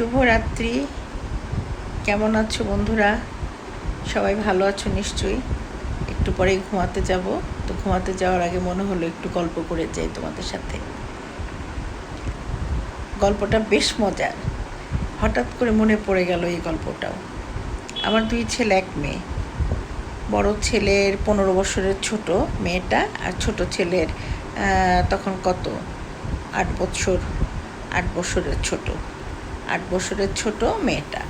শুভরাত্রি। কেমন আছো বন্ধুরা? সবাই ভালো আছো নিশ্চয়ই। একটু পরেই ঘুমাতে যাব, তো ঘুমাতে যাওয়ার আগে মনে হলো একটু গল্প করে যাই তোমাদের সাথে। গল্পটা বেশ মজার, হঠাৎ করে মনে পড়ে গেল এই গল্পটাও। আমার 2 ছেলে 1 মেয়ে। বড় ছেলের 15 বছরের ছোট মেয়েটা, আর ছোট ছেলের তখন কত 8 বছর, 8 বছরের ছোট, 8 বছরের ছোট মেয়েটা,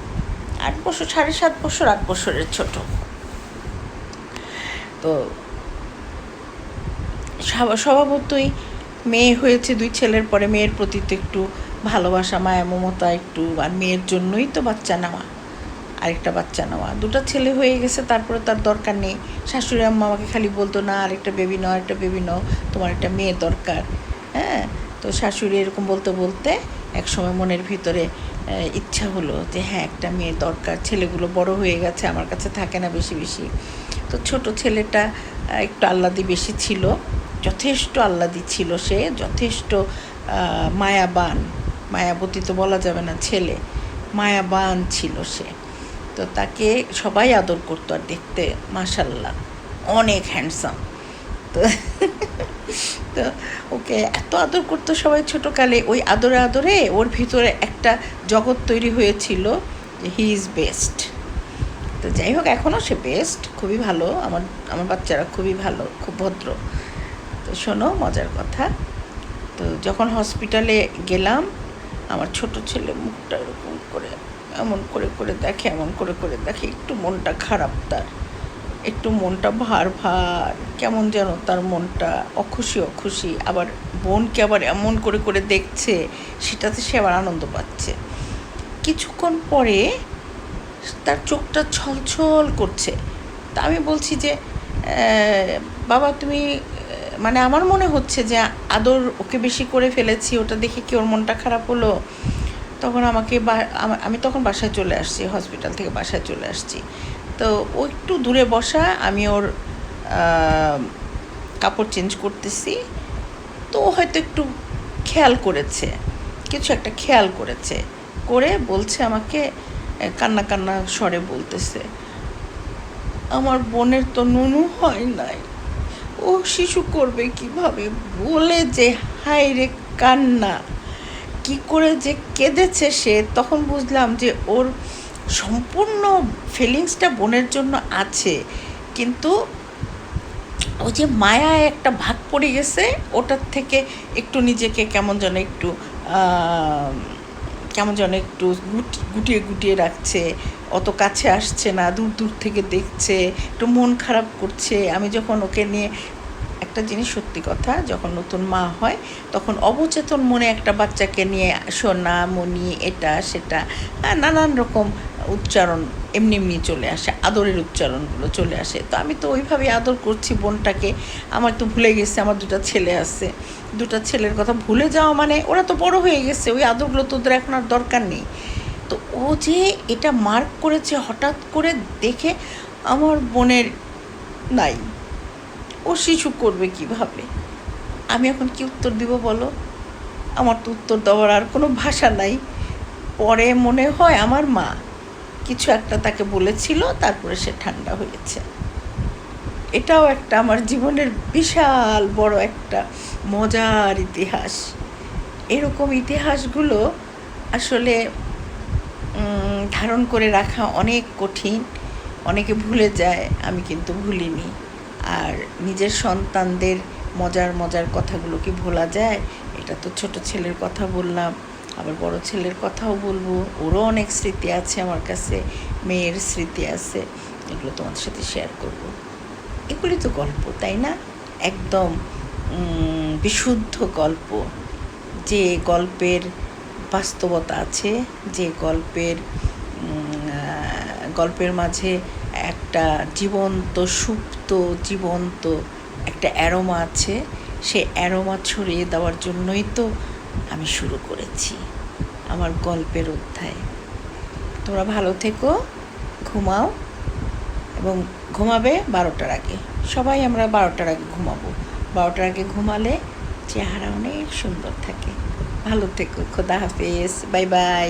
8 বছর, 7.5 বছর, 8 বছরের ছোট। তো স্বভাবতই মেয়ে হয়েছে 2 ছেলের পরে মেয়ের প্রতি তো একটু ভালোবাসা, মায়া, মমতা একটু, আর মেয়ের জন্যই তো বাচ্চা নেওয়া, আরেকটা বাচ্চা নেওয়া। 2টা ছেলে হয়ে গেছে, তারপরে তার দরকার নেই। শাশুড়ি আম্মা আমাকে খালি বলতো, না আরেকটা বেবি নাও, আরেকটা বেবি নাও, তোমার একটা মেয়ে দরকার। হ্যাঁ, তো শাশুড়ি এরকম বলতে বলতে একসময় মনের ভিতরে ইচ্ছা হলো যে হ্যাঁ, একটা মেয়ে দরকার। ছেলেগুলো বড় হয়ে গেছে, আমার কাছে থাকে না বেশি বেশি। তো ছোট ছেলেটা একটু আহ্লাদি বেশি ছিল, যথেষ্ট আহ্লাদি ছিল সে, যথেষ্ট মায়াবান। মায়াবতী তো বলা যাবে না, ছেলে মায়াবান ছিল সে। তো তাকে সবাই আদর করতো, আর দেখতে মাশাল্লাহ অনেক হ্যান্ডসাম। তো তো ওকে এত আদর করতো সবাই ছোটোকালে। ওই আদরে আদরে ওর ভিতরে একটা জগৎ তৈরি হয়েছিল যে হি ইজ বেস্ট। তো যাই হোক, এখনও সে বেস্ট, খুবই ভালো। আমার আমার বাচ্চারা খুবই ভালো, খুব ভদ্র। তো শোনো মজার কথা, তো যখন হসপিটালে গেলাম, আমার ছোট ছেলে মুখটা এরকম করে এমন করে করে দেখে, এমন করে করে দেখে, একটু মনটা খারাপ তার, একটু মনটা ভার ভার, কেমন যেন তার মনটা অখুশি অখুশি। আবার বোনকে আবার এমন করে করে দেখছে, সেটাতে সে আবার আনন্দ পাচ্ছে। কিছুক্ষণ পরে তার চোখটা ছলছল করছে। তা আমি বলছি যে বাবা তুমি, মানে আমার মনে হচ্ছে যে আদর ওকে বেশি করে ফেলেছি, ওটা দেখে কি ওর মনটা খারাপ হলো। তখন আমাকে আমি তখন বাসায় চলে আসছি, হসপিটাল থেকে বাসায় চলে আসছি। তো ও একটু দূরে বসা, আমি ওর কাপড় চেঞ্জ করতেছি। তো ও হয়তো একটু খেয়াল করেছে, কিছু একটা খেয়াল করেছে, করে বলছে আমাকে, কান্না কান্না স্বরে বলতেছে, আমার বোনের তো নুনু হয় নাই, ও শিশু করবে কিভাবে, বলে যে হায় রে কান্না, কি করে যে কেঁদেছে সে। তখন বুঝলাম যে ওর সম্পূর্ণ ফিলিংসটা বোনের জন্য আছে, কিন্তু ও যে মায়ায় একটা ভাগ পড়ে গেছে, ওটার থেকে একটু নিজেকে কেমন যেন একটু গুটিয়ে গুটিয়ে রাখছে, অত কাছে আসছে না, দূর দূর থেকে দেখছে, একটু মন খারাপ করছে। আমি যখন ওকে নিয়ে, একটা জিনিস সত্যি কথা, যখন নতুন মা হয় তখন অবচেতন মনে একটা বাচ্চাকে নিয়ে সোনা মণি এটা সেটা নানান রকম উচ্চারণ এমনি এমনি চলে আসে, আদরের উচ্চারণগুলো চলে আসে। তো আমি তো ওইভাবেই আদর করছি বোনটাকে। আমার তো ভুলে গেছে আমার 2টা ছেলে আছে, 2টা ছেলের কথা ভুলে যাওয়া মানে ওরা তো বড় হয়ে গেছে, ওই আদরগুলো তো ওদের এখন আর দরকার নেই। তো ও যে এটা মার্ক করেছে হঠাৎ করে দেখে, আমার বোনের নাই, ও শিশু করবে কিভাবে, আমি এখন কি উত্তর দিব বলো? আমার তো উত্তর দেওয়ার আর কোনো ভাষা নাই। পরে মনে হয় আমার মা কিছু একটা তাকে বলেছিল, তারপরে সে ঠান্ডা হয়েছে। এটাও একটা আমার জীবনের বিশাল বড় একটা মজার ইতিহাস। এরকম ইতিহাসগুলো আসলে ধারণ করে রাখা অনেক কঠিন, অনেকে ভুলে যায়, আমি কিন্তু ভুলিনি। আর নিজের সন্তানদের মজার মজার কথাগুলো কি ভোলা যায়? এটা তো ছোট ছেলের কথা বললাম, আবার বড় ছেলের কথাও বলবো, ওরও অনেক স্মৃতি আছে আমার কাছে, মেয়ের স্মৃতি আছে, এগুলো তোমাদের সাথে শেয়ার করব। এগুলি তো গল্প, তাই না? একদম বিশুদ্ধ গল্প, যে গল্পের বাস্তবতা আছে, যে গল্পের মাঝে একটা জীবন্ত সুপ্ত জীবন্ত একটা অ্যারোমা আছে। সে অ্যারোমা ছড়িয়ে দেওয়ার জন্যই তো আমি শুরু করেছি আমার গল্পের অধ্যায়। তোমরা ভালো থেকো, ঘুমাও, এবং ঘুমাবে 12টার আগে। সবাই আমরা 12টার আগে ঘুমাবো। 12টার আগে ঘুমালে চেহারা অনেক সুন্দর থাকে। ভালো থেকো, খোদা হাফেজ, বাই বাই।